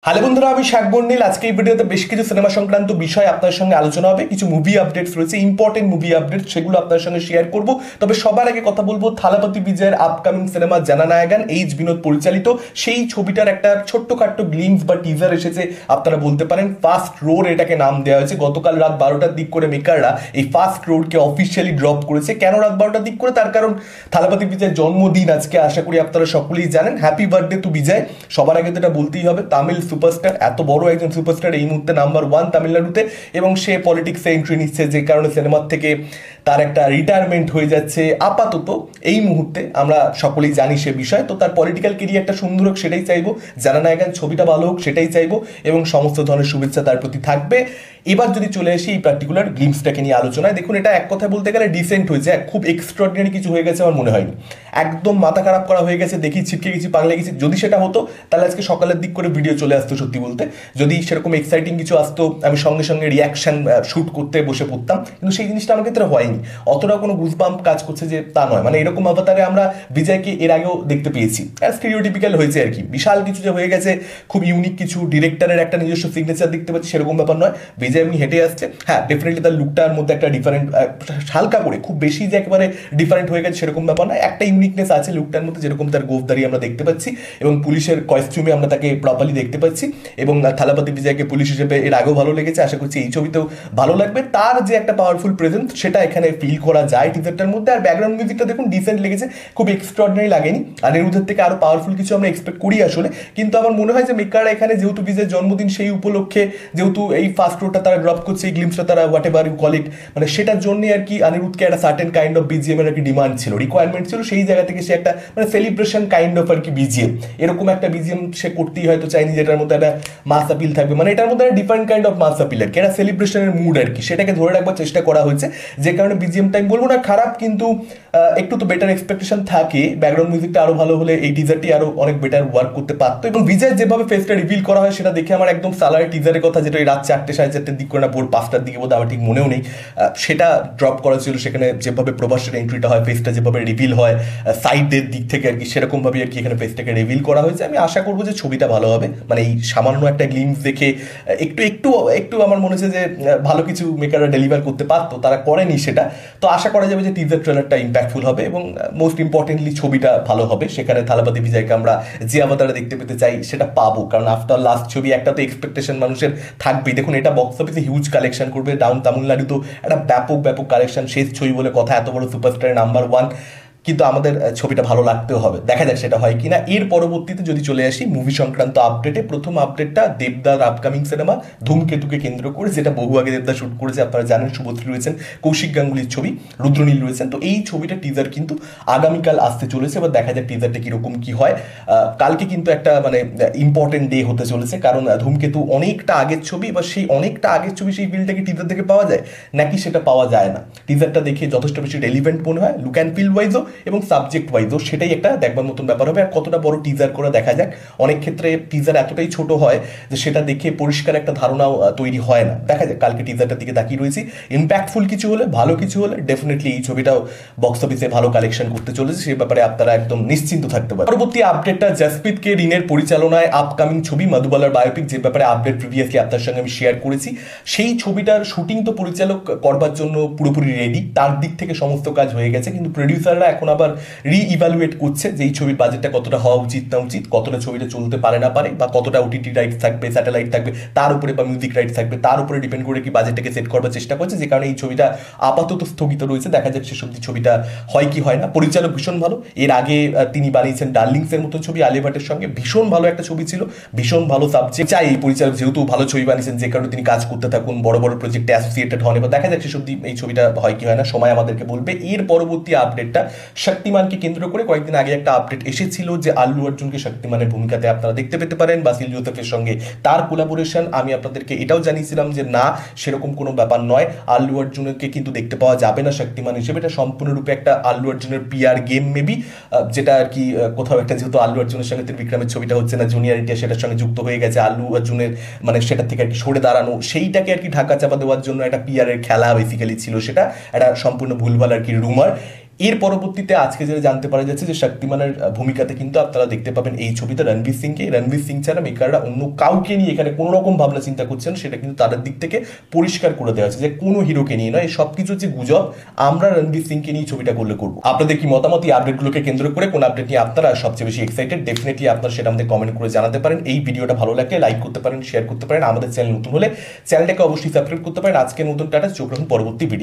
Hello বন্ধুরা, আমি শাক বন্ডিল। আজকে এই ভিডিওতে বেশ কিছু সিনেমা সংক্রান্ত বিষয় আপনার সঙ্গে আলোচনা হবে। কিছু মুভি আপডেটস রয়েছে, ইম্পর্টেন্ট মুভি আপডেট, সেগুলো আপনার সঙ্গে শেয়ার করব। তবে সবার আগে কথা বলবো থালাপতি বিজয়ের আপকামিং সিনেমা জানানায়গান, এইচ বিনোদ পরিচালিত সেই ছবিটার একটা ছোট্টখাট্টো গ্লিমস বা টিজার এসেছে আপনারা বলতে পারেন। ফার্স্ট রোড এটাকে নাম দেওয়া হয়েছে। গতকাল রাত 12টার দিক করে মেকাররা এই ফার্স্ট রোডকে অফিসিয়ালি ড্রপ করেছে। কেন রাত 12টার দিক করে? তার কারণ থালাপতি বিজয়ের জন্মদিন আজকে, আশা করি আপনারা সকলেই জানেন। হ্যাপি বার্থডে টু বিজয়। সবার আগে তো এটা বলতেই হবে, তামিল সুপারস্টার, এত বড় একজন সুপারস্টার, এই মুহূর্তে নাম্বার 1 তামিলনাড়ুতে, এবং সে পলিটিক্সে এন্ট্রি নিচ্ছে, যে কারণে সিনেমার থেকে তার একটা রিটায়ারমেন্ট হয়ে যাচ্ছে আপাতত এই মুহূর্তে। আমরা সকলেই জানি সে বিষয়। তো তার পলিটিক্যাল কেরিয়ারটা সুন্দর হোক সেটাই চাইবো, জানানায়গান ছবিটা ভালো হোক সেটাই চাইবো, এবং সমস্ত ধরনের শুভেচ্ছা তার প্রতি থাকবে। এবার যদি চলে আসি এই পার্টিকুলার গ্লিমসটাকে নিয়ে আলোচনায়, দেখুন এটা এক কথা বলতে গেলে ডিসেন্ট হয়েছে, খুব এক্সট্রাঅর্ডিনারি কিছু হয়ে গেছে আমার মনে হয়নি। একদম মাথা খারাপ করা হয়ে গেছে, দেখি ছিটকে গেছি, পাগলে গেছি। যদি সেটা হতো তাহলে আজকে সকালের দিক করে ভিডিও চলে আসতো। সত্যি বলতে যদি সেরকম এক্সাইটিং কিছু আসতো, আমি সঙ্গে সঙ্গে রিয়াকশন শুট করতে বসে পড়তাম, কিন্তু সেই জিনিসটা আমার ক্ষেত্রে হয়নি। অতটা কোনো গুজবাম্প কাজ করছে যে তা নয়, মানে এরকম অবতারে আমরা বিজয়কে এর আগেও দেখতে পেয়েছি। স্টিরিওটিপিক্যাল হয়েছে আর কি, বিশাল কিছু যে হয়ে গেছে, খুব ইউনিক কিছু, ডিরেক্টরের একটা নিজস্ব সিগনেচার দেখতে পাচ্ছি, সেরকম ব্যাপার নয়। বিজয় এমনি হেঁটে আসছে, হ্যাঁ ডেফিনেটলি তার লুকটার মধ্যে একটা ডিফারেন্ট, হালকা করে, খুব বেশি যে একেবারে ডিফারেন্ট হয়ে গেছে সেরকম ব্যাপার নয়। একটা ইউনিকনেস আছে লুকটার মধ্যে, যেরকম তার গোফদারি আমরা দেখতে পাচ্ছি, এবং পুলিশের কস্টিউমে আমরা তাকে প্রপারলি দেখতে পাচ্ছি। এবং থালাপতি বিজয়কে পুলিশ হিসেবে এর আগেও ভালো লেগেছে, আশা করছি এই ছবিতেও ভালো লাগবে। তার যে একটা পাওয়ারফুল প্রেজেন্স সেটা এখানে ফিল করা যায় টিজারটার মধ্যে। আর ব্যাকগ্রাউন্ড মিউজিকটা দেখুন, ডিসেন্ট লেগেছে, খুব এক্সট্রাঅর্ডিনারি লাগেনি। আর অনিরুদ্ধের থেকে আরো পাওয়ারফুল কিছু আমরা এক্সপেক্ট করি আসলে। কিন্তু আমার মনে হয় যে মেকাররা এখানে যেহেতু বিজয়ের জন্মদিন, সেই উপলক্ষে যেহেতু এই ফার্স্ট রোডটা তারা ড্রপ করছে, এই গ্লিমসটা তারা whatever you call it, মানে সেটার জন্য আর কি অনিরুদ্ধকে একটা সার্টেন কাইন্ড অফ বিজিএম এর আর কি ডিমান্ড ছিল, রিকোয়ারমেন্ট ছিল। সেই জায়গা থেকে সে একটা মানে সেলিব্রেশন কাইন্ড অফ আর কি বিজিএম, এরকম একটা বিজিএম সে করতেই হয়তো চাইনি, যেটার মধ্যে একটা মাস আপিল থাকবে। মানে এটার মধ্যে একটা different kind of mass appeal আর কি, একটা সেলিব্রেশনের মুড আর কি, সেটাকে ধরে রাখবার চেষ্টা করা হয়েছে। যে কারণে বিজিএমটা আমি বলবো না খারাপ, কিন্তু একটু তো বেটার এক্সপেকটেশন থাকে। ব্যাকগ্রাউন্ড মিউজিকটা আরো ভালো হলে এই টিজারটি আরো অনেক বেটার ওয়ার্ক করতে পারতো। এবং বিজয় যেভাবে ফেসটা রিভিল করা হয় সেটা দেখে আমার একদম সালার টিজারের কথা, যেটা রাত 4টে 4:30 দিক করে না, ভোর 5টার দিকে বোধ, আমার ঠিক মনেও নেই, সেটা ড্রপ করা ছিল। সেখানে যেভাবে প্রভাসের এন্ট্রিটা হয়, ফেসটা যেভাবে রিভিল হয় সাইডের দিক থেকে আর কি, সেরকম ভাবে আর কি এখানে ফেসটাকে রিভিল করা হয়েছে। আমি আশা করবো যে ছবিটা ভালো হবে। মানে এই সামান্য একটা গ্লিমস দেখে একটু একটু একটু আমার মনে হচ্ছে যে ভালো কিছু মেকাররা ডেলিভার করতে পারতো, তারা করেনি সেটা। তো আশা করা যাবে যে টিজার ট্রেলারটা ইম্প্যাক্টফুল হবে, এবং মোস্ট ইম্পর্টেন্টলি ছবিটা ভালো হবে। সেখানে থালাপতি বিজয়কে আমরা যে অবতারে দেখতে পেতে চাই সেটা পাবো, কারণ আফটার লাস্ট ছবি একটা তো এক্সপেকটেশন মানুষের থাকবেই। দেখুন এটা বক্স অফিসে হিউজ কালেকশন করবে, ডাউন তামিলনাড়ু তো একটা ব্যাপক ব্যাপক কালেকশন, শেষ ছবি বলে কথা, এত বড় সুপারস্টার নাম্বার 1, কিন্তু আমাদের ছবিটা ভালো লাগতেও হবে। দেখা যাক সেটা হয় কিনা। এর পরবর্তীতে যদি চলে আসি মুভি সংক্রান্ত আপডেটে, প্রথম আপডেটটা দেবদার আপকামিং সিনেমা ধূমকেতুকে কেন্দ্র করে, যেটা বহু আগে দেবদা শুট করেছে, আপনারা জানেন। শুভশ্রী রয়েছেন, কৌশিক গাঙ্গুলির ছবি, রুদ্রনীল রয়েছেন। তো এই ছবিটা টিজার কিন্তু আগামীকাল আসতে চলেছে। এবার দেখা যাক টিজারটা কিরকম কি হয়। কালকে কিন্তু একটা মানে ইম্পর্টেন্ট ডে হতে চলেছে, কারণ ধূমকেতু অনেকটা আগের ছবি। এবার সেই অনেকটা আগের ছবি, সেই ফিলটাকে টিজার থেকে পাওয়া যায় নাকি সেটা পাওয়া যায় না। টিজারটা দেখে যথেষ্ট বেশি রেলিভেন্ট মনে হয়, লুক অ্যান্ড ফিল ওয়াইজও এবং সাবজেক্ট ওয়াইজও, সেটাই একটা দেখবার মতন ব্যাপার হবে। আর কতটা বড় টিজার করে দেখা যাক। অনেক ক্ষেত্রে টিজার এতটাই ছোট হয় যে সেটা দেখে পরিষ্কার একটা ধারণাও তৈরি হয় না। দেখা যাক, কালকে টিজারটার দিকে তাকিয়ে রয়েছি। ইম্প্যাক্টফুল কিছু হলে, ভালো কিছু হলে ডেফিনেটলি এই ছবিটাও বক্স অফিসে ভালো কালেকশন করতে চলেছে, সে ব্যাপারে আপনারা একদম নিশ্চিন্ত থাকতে পারেন। পরবর্তী আপডেটটা জাসপ্রীত কে রিনের পরিচালনায় আপকামিং ছবি মধুবালার বায়োপিক, যে ব্যাপারে আপডেট প্রিভিয়াসলি আপনার সঙ্গে আমি শেয়ার করেছি। সেই ছবিটার শুটিং তো পরিচালক করবার জন্য পুরোপুরি রেডি, তার দিক থেকে সমস্ত কাজ হয়ে গেছে, কিন্তু প্রডিউসাররা এখন আবার রিইভ্যালুয়েট করছে যে এই ছবির বাজেটটা কতটা হওয়া উচিত না উচিত, কতটা ছবিটা চলতে পারে না পারে, বা কতটা ওটিটি রাইটস থাকবে, স্যাটেলাইট থাকবে তার উপরে, বা মিউজিক রাইটস থাকবে তার উপরে ডিপেন্ড করে কি বাজেটটাকে সেট করবার চেষ্টা করছে। যে কারণে এই ছবিটা আপাতত স্থগিত রয়েছে। দেখা যাক শেষ অব্দি ছবিটা হয় কি হয় না। পরিচালক ভীষণ ভালো, এর আগে তিনি বানিয়েছেন ডার্লিংস এর মতো ছবি আলিয়া ভাটের সঙ্গে, ভীষণ ভালো একটা ছবি ছিল, ভীষণ ভালো সাবজেক্ট। চাই এই পরিচালক যেহেতু ভালো ছবি বানিয়েছেন, যে কারণে তিনি কাজ করতে থাকুন, বড় বড় প্রজেক্টে অ্যাসোসিয়েটেড হন। এবার দেখা যাক শেষ অব্দি এই ছবিটা হয় কি হয় না, সময় আমাদেরকে বলবে। এর পরবর্তী আপডেটটা শক্তিমানকে কেন্দ্র করে কয়েকদিন আগে একটা আপডেট এসেছিল যে আল্লু অর্জুনকে শক্তিমানের ভূমিকাতে আপনারা দেখতে পেতে পারেন বাসিল জোসেফের সঙ্গে তার কোলাবোরেশন। আমি আপনাদেরকে এটাও জানিয়েছিলাম যে না, সেরকম কোনো ব্যাপার নয়, আল্লু অর্জুনকে কিন্তু দেখতে পাওয়া যাবে না শক্তিমান হিসেবে। এটা সম্পূর্ণরূপে একটা আল্লু অর্জুনের পিআর গেম মেবি, যেটা আর কি কোথাও একটা, যেহেতু আল্লু অর্জুনের সঙ্গে ত্রিবিক্রমের ছবিটা হচ্ছে না, জুনিয়র ইন্ডিয়া সেটার সঙ্গে যুক্ত হয়ে গেছে, আল্লু অর্জুনের মানে সেটার থেকে আর কি সরে দাঁড়ানো, সেইটাকে আর কি ঢাকা চাপা দেওয়ার জন্য একটা পিআর এর খেলা বেসিক্যালি ছিল। সেটা একটা সম্পূর্ণ ভুলভাল আর কি রুমার। এর পরবর্তীতে আজকে যেটা জানতে পারা যাচ্ছে যে শক্তিমানের ভূমিকাতে কিন্তু আপনারা দেখতে পাবেন এই ছবিতে রণবীর সিংকে। রণবীর সিং ছাড়া মেকাররা অন্য কাউকে নিয়ে এখানে কোনো রকম ভাবনা চিন্তা করছেন, সেটা কিন্তু তাদের দিক থেকে পরিষ্কার করে দেওয়া হয়েছে যে কোনো হিরোকে নিয়ে নয়, সব কিছু হচ্ছে গুজব, আমরা রণবীর সিংকে নিয়ে ছবিটা করলে করবো। আপনাদের কি মতামত এই আপডেটগুলোকে কেন্দ্র করে? কোন আপডেট নিয়ে আপনারা সবচেয়ে বেশি এক্সাইটেড? ডেফিনেটলি আপনারা সেটা আমাদের কমেন্ট করে জানাতে পারেন। এই ভিডিওটা ভালো লাগলে লাইক করতে পারেন, শেয়ার করতে পারেন। আমাদের চ্যানেল নতুন হলে চ্যানেলটাকে অবশ্যই সাবস্ক্রাইব করতে পারেন। আজকের মতন টাটা, চোখ রাখুন পরবর্তী ভিডিও।